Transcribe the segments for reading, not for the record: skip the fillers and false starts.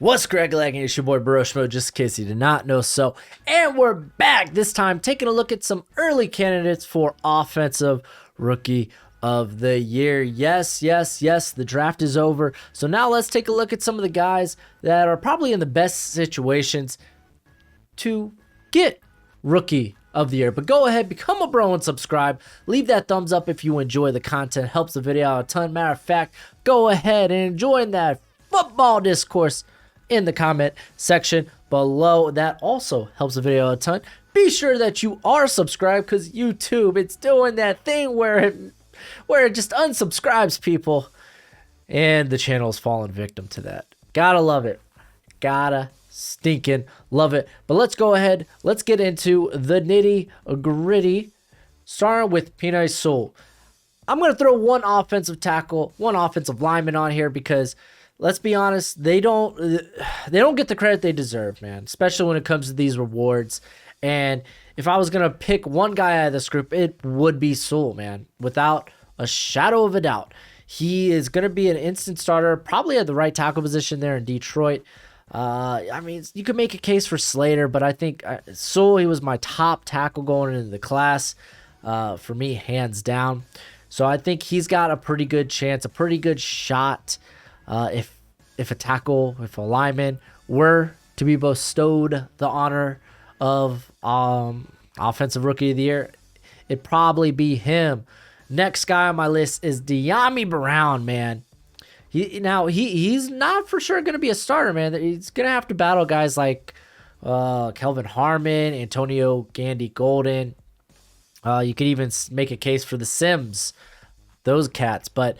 What's Greg Lagging? It's your boy Baroshmo, just in case you did not know so. And we're back, this time taking a look at some early candidates for Offensive Rookie of the Year. Yes, the draft is over. So now let's take a look at some of the guys that are probably in the best situations to get Rookie of the Year. But go ahead, become a bro and subscribe. Leave that thumbs up if you enjoy the content. Helps the video out a ton. Matter of fact, go ahead and join that football discourse in the comment section below. That also helps the video a ton. Be sure that you are subscribed, because YouTube, it's doing that thing where it just unsubscribes people, and the channel is falling victim to that. Gotta love it. Gotta stinking love it. But let's go ahead, let's get into the nitty gritty, starting with PENEI SEWELL. I'm gonna throw one offensive tackle, one offensive lineman on here, because let's be honest, they don't get the credit they deserve, man, especially when it comes to these rewards. And if I was going to pick one guy out of this group, it would be SEWELL, man, without a shadow of a doubt. He is going to be an instant starter, probably at the right tackle position there in Detroit. I mean, you could make a case for Slater, but I think SEWELL, he was my top tackle going into the class, for me, hands down. So I think he's got a pretty good chance, a pretty good shot. If a lineman were to be bestowed the honor of Offensive Rookie of the Year, it'd probably be him. Next guy on my list is DYAMI Brown, man. He's not for sure going to be a starter, man. He's going to have to battle guys like Kelvin Harmon, Antonio Gandy Golden. You could even make a case for the Sims, those cats, but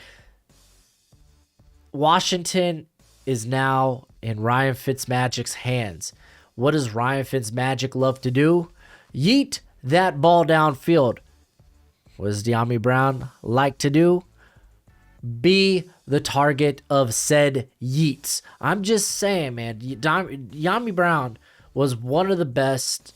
Washington is now in Ryan Fitzmagic's hands. What does Ryan Fitzmagic love to do? Yeet that ball downfield. What does DYAMI Brown like to do? Be the target of said yeets. I'm just saying, man, DYAMI Brown was one of the best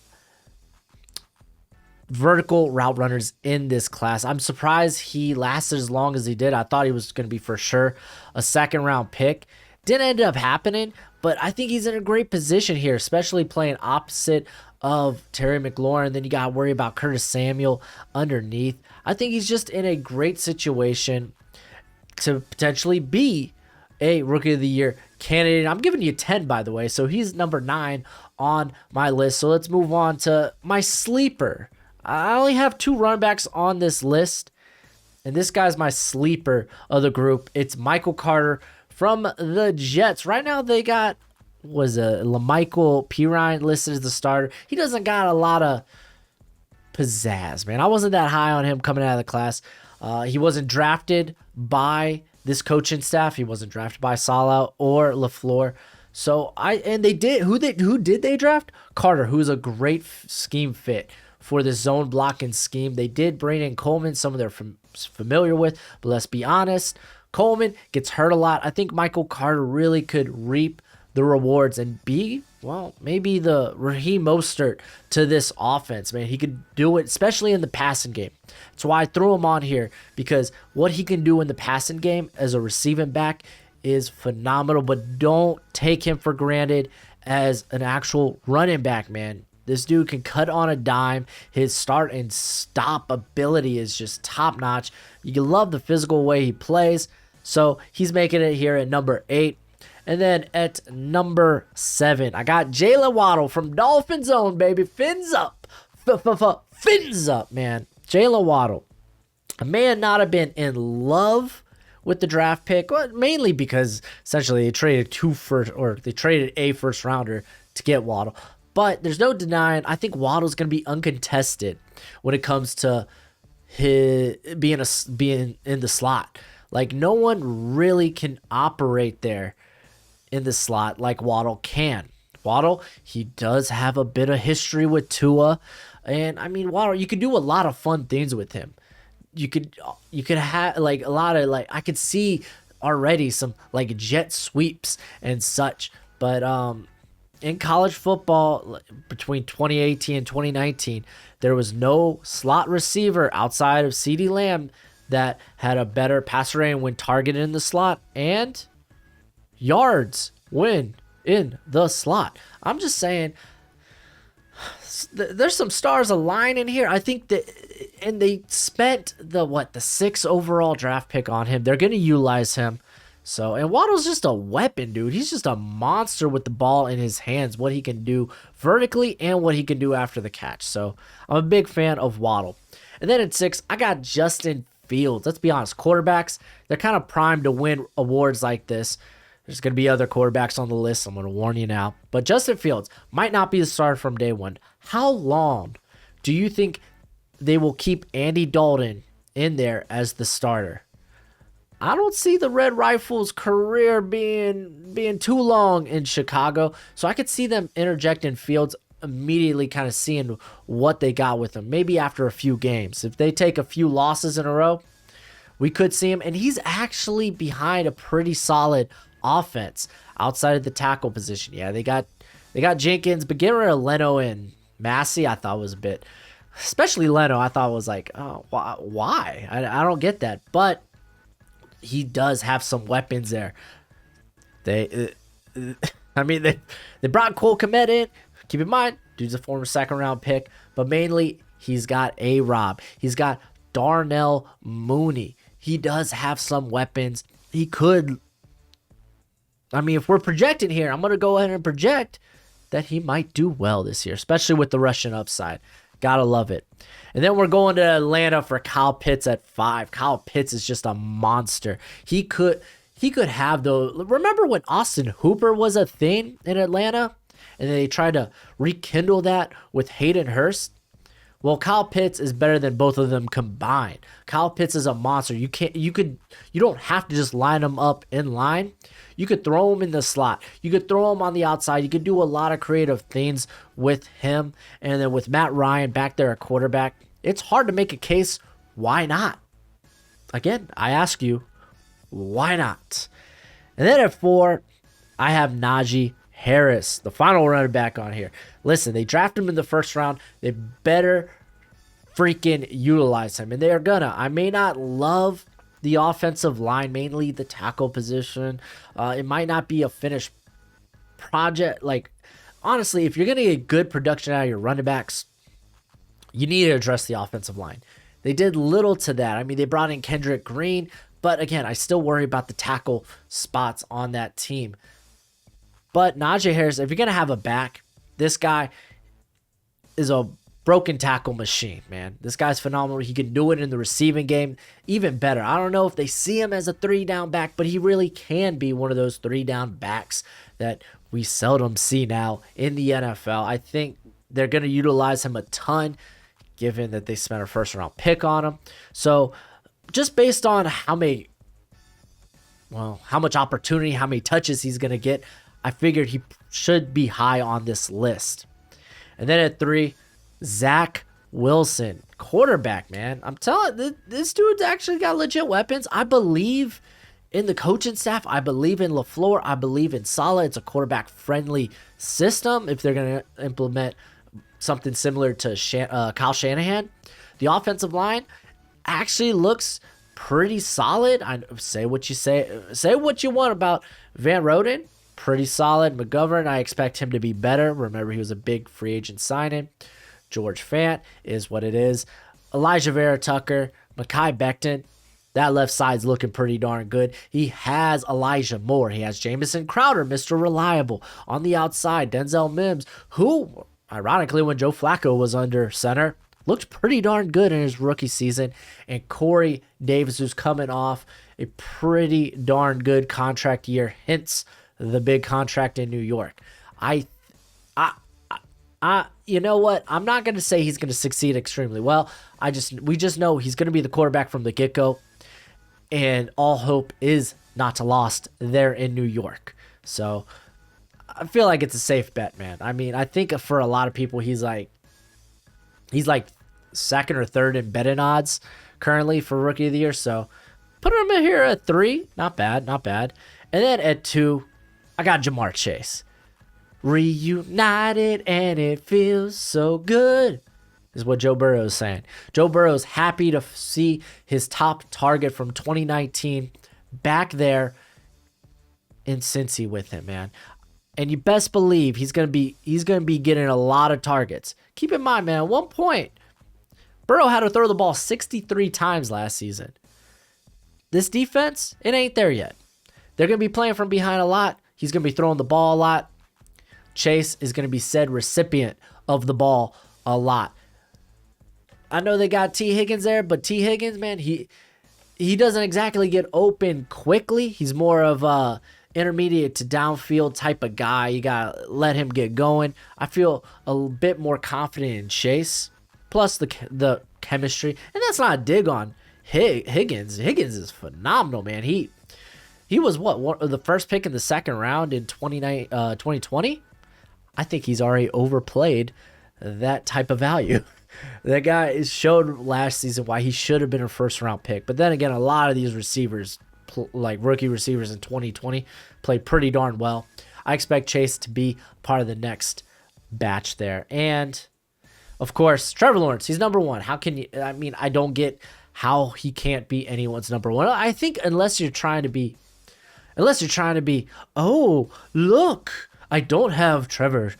vertical route runners in this class. I'm surprised he lasted as long as he did. I thought he was going to be for sure a second round pick. Didn't end up happening, but I think he's in a great position here, especially playing opposite of Terry McLaurin. Then you got to worry about Curtis Samuel underneath. I think he's just in a great situation to potentially be a Rookie of the Year candidate. I'm giving you 10, by the way, so he's number 9 on my list. So let's move on to my sleeper. I only have 2 running backs on this list, and this guy's my sleeper of the group. It's Michael Carter from the Jets. Right now they got, LaMichael Pirine listed as the starter. He doesn't got a lot of pizzazz, man. I wasn't that high on him coming out of the class. He wasn't drafted by this coaching staff. He wasn't drafted by Saleh or LaFleur. So who did they draft? Carter, who's a great scheme fit for the zone blocking scheme. They did bring in Coleman, someone they're familiar with, but let's be honest, Coleman gets hurt a lot. I think Michael Carter really could reap the rewards and be, well, maybe the Raheem Mostert to this offense, man. He could do it, especially in the passing game. That's why I threw him on here, because what he can do in the passing game as a receiving back is phenomenal, but don't take him for granted as an actual running back, man. This dude can cut on a dime. His start and stop ability is just top notch. You love the physical way he plays. So he's making it here at number 8. And then at number 7, I got JAYLEN WADDLE from Dolphins Zone, baby. Fins up. Fins up, man. JAYLEN WADDLE. A man not have been in love with the draft pick, well, mainly because essentially they traded a first rounder to get Waddle. But there's no denying, I think Waddle's going to be uncontested when it comes to his being in the slot. Like, no one really can operate there in the slot like Waddle can. Waddle, he does have a bit of history with Tua. And, I mean, Waddle, you could do a lot of fun things with him. You could have, like, a lot of, like, I could see already some, like, jet sweeps and such. But, in college football between 2018 and 2019, there was no slot receiver outside of CeeDee Lamb that had a better passer rating when targeted in the slot and yards when in the slot. I'm just saying, there's some stars aligning here. I think that, and they spent the 6th overall draft pick on him. They're going to utilize him. So, and Waddle's just a weapon, dude. He's just a monster with the ball in his hands, what he can do vertically and what he can do after the catch. So, I'm a big fan of Waddle. And then at 6, I got Justin Fields. Let's be honest, quarterbacks, they're kind of primed to win awards like this. There's going to be other quarterbacks on the list. I'm going to warn you now. But Justin Fields might not be the starter from day one. How long do you think they will keep Andy Dalton in there as the starter? I don't see the Red Rifles' career being too long in Chicago. So I could see them interjecting Fields immediately, kind of seeing what they got with him. Maybe after a few games. If they take a few losses in a row, we could see him. And he's actually behind a pretty solid offense outside of the tackle position. Yeah, they got Jenkins, but getting rid of Leno and Massey, I thought was a bit, especially Leno, I thought was like, oh, why? I don't get that. But he does have some weapons there. They brought Cole Kmet in. Keep in mind, dude's a former 2nd round pick, but mainly he's got A-Rob. He's got Darnell Mooney. He does have some weapons. He could, if we're projecting here, I'm going to go ahead and project that he might do well this year, especially with the Russian upside. Gotta love it. And then we're going to Atlanta for Kyle Pitts at 5. Kyle Pitts is just a monster. He could have those. Remember when Austin Hooper was a thing in Atlanta? And they tried to rekindle that with Hayden Hurst? Well, Kyle Pitts is better than both of them combined. Kyle Pitts is a monster. You don't have to just line him up in line. You could throw him in the slot. You could throw him on the outside. You could do a lot of creative things with him. And then with Matt Ryan back there at quarterback, it's hard to make a case. Why not? Again, I ask you, why not? And then at 4, I have Najee Harris, the final running back on here. Listen, they drafted him in the 1st round. They better freaking utilize him. And they are gonna. I may not love the offensive line, mainly the tackle position. It might not be a finished project. Like, honestly, if you're going to get good production out of your running backs, you need to address the offensive line. They did little to that. They brought in Kendrick Green, but again, I still worry about the tackle spots on that team. But Najee Harris, if you're going to have a back, this guy is a broken tackle machine, man. This guy's phenomenal. He can do it in the receiving game even better. I don't know if they see him as a 3-down back, but he really can be one of those 3-down backs that we seldom see now in the NFL. I think they're going to utilize him a ton, given that they spent a 1st-round pick on him. So just based on how much opportunity, how many touches he's going to get, I figured he should be high on this list. And then at 3, Zach Wilson, quarterback, man. I'm telling you, this dude's actually got legit weapons. I believe in the coaching staff. I believe in LaFleur. I believe in Saleh. It's a quarterback-friendly system if they're going to implement something similar to Kyle Shanahan. The offensive line actually looks pretty solid. Say what you want about Van Roden. Pretty solid. McGovern, I expect him to be better. Remember, he was a big free agent signing. George Fant is what it is. Elijah Vera Tucker, Mekhi Becton, that left side's looking pretty darn good. He has Elijah Moore. He has Jamison Crowder, Mr. Reliable. On the outside, Denzel Mims, who, ironically, when Joe Flacco was under center, looked pretty darn good in his rookie season. And Corey Davis, who's coming off a pretty darn good contract year, hence the big contract in New York. You know what? I'm not going to say he's going to succeed extremely well. We just know he's going to be the quarterback from the get-go, and all hope is not lost there in New York. So I feel like it's a safe bet, man. I think for a lot of people, he's like 2nd or 3rd in betting odds currently for Rookie of the Year. So put him in here at 3. Not bad. And then at 2, I got Jamar Chase. Reunited and it feels so good, is what Joe Burrow is saying. Joe Burrow's happy to see his top target from 2019 back there in Cincy with him, man. And you best believe he's gonna be getting a lot of targets. Keep in mind, man, at one point, Burrow had to throw the ball 63 times last season. This defense, it ain't there yet. They're gonna be playing from behind a lot. He's gonna be throwing the ball a lot. Chase is gonna be said recipient of the ball a lot. I know they got T. Higgins there, but T. Higgins, man, he doesn't exactly get open quickly. He's more of a intermediate to downfield type of guy. You gotta let him get going. I feel a bit more confident in Chase, plus the chemistry. And that's not a dig on Higgins. Higgins is phenomenal, man. He was the first pick in the second round in 2020. I think he's already overplayed that type of value. That guy showed last season why he should have been a first-round pick. But then again, a lot of these receivers, like rookie receivers in 2020, played pretty darn well. I expect Chase to be part of the next batch there. And, of course, Trevor Lawrence, he's number one. How can you – I mean, I don't get how he can't be anyone's number one. I think unless you're trying to be, oh, look, I don't have Trevor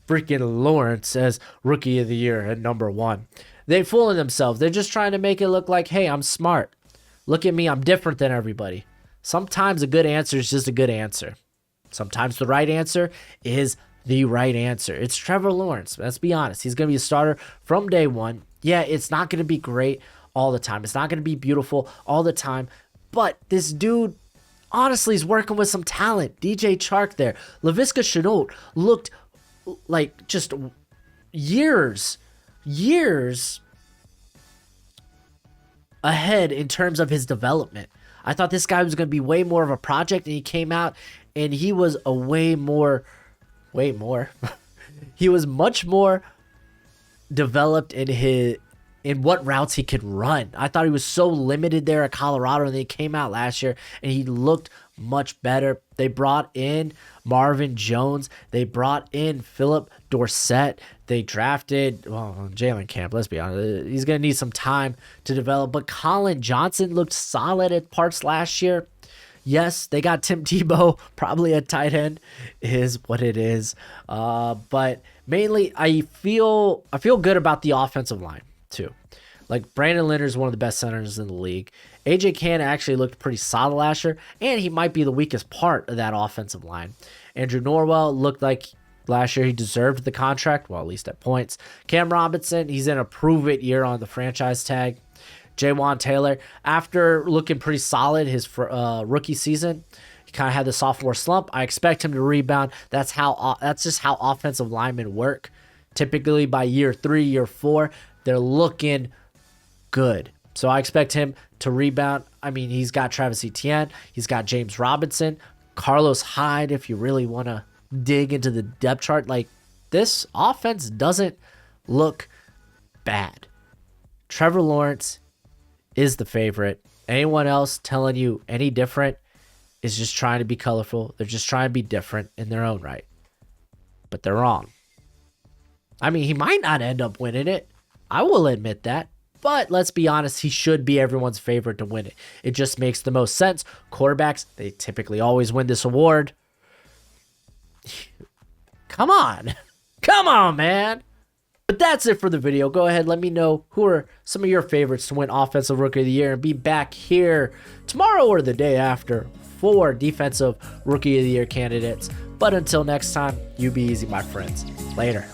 freaking Lawrence as rookie of the year at number one. They're fooling themselves. They're just trying to make it look like, hey, I'm smart. Look at me. I'm different than everybody. Sometimes a good answer is just a good answer. Sometimes the right answer is the right answer. It's Trevor Lawrence. Let's be honest. He's going to be a starter from day one. Yeah, it's not going to be great all the time. It's not going to be beautiful all the time. But this dude, honestly, is working with some talent. DJ Chark there. Laviska Shenault looked like just years ahead in terms of his development. I thought this guy was going to be way more of a project, and he came out and he was a way more he was much more developed in what routes he could run. I thought he was so limited there at Colorado, and then he came out last year and he looked much better. They brought in Marvin Jones. They brought in Philip Dorsett. They drafted, Jalen Camp, let's be honest. He's going to need some time to develop. But Colin Johnson looked solid at parts last year. Yes, they got Tim Tebow, probably a tight end, is what it is. But mainly, I feel good about the offensive line, too. Like, Brandon Leonard is one of the best centers in the league. A.J. Cann actually looked pretty solid last year, and he might be the weakest part of that offensive line. Andrew Norwell looked like last year he deserved the contract, well, at least at points. Cam Robinson, he's in a prove-it year on the franchise tag. Jaywan Taylor, after looking pretty solid his rookie season, he kind of had the sophomore slump. I expect him to rebound. That's just how offensive linemen work. Typically by year 3, year 4, they're looking good. So I expect him to rebound. I mean, he's got Travis Etienne. He's got James Robinson. Carlos Hyde, if you really want to dig into the depth chart. Like, this offense doesn't look bad. Trevor Lawrence is the favorite. Anyone else telling you any different is just trying to be colorful. They're just trying to be different in their own right. But they're wrong. I mean, he might not end up winning it. I will admit that. But let's be honest, he should be everyone's favorite to win it. It just makes the most sense. Quarterbacks, they typically always win this award. Come on. Come on, man. But that's it for the video. Go ahead, let me know who are some of your favorites to win Offensive Rookie of the Year, and be back here tomorrow or the day after for Defensive Rookie of the Year candidates. But until next time, you be easy, my friends. Later.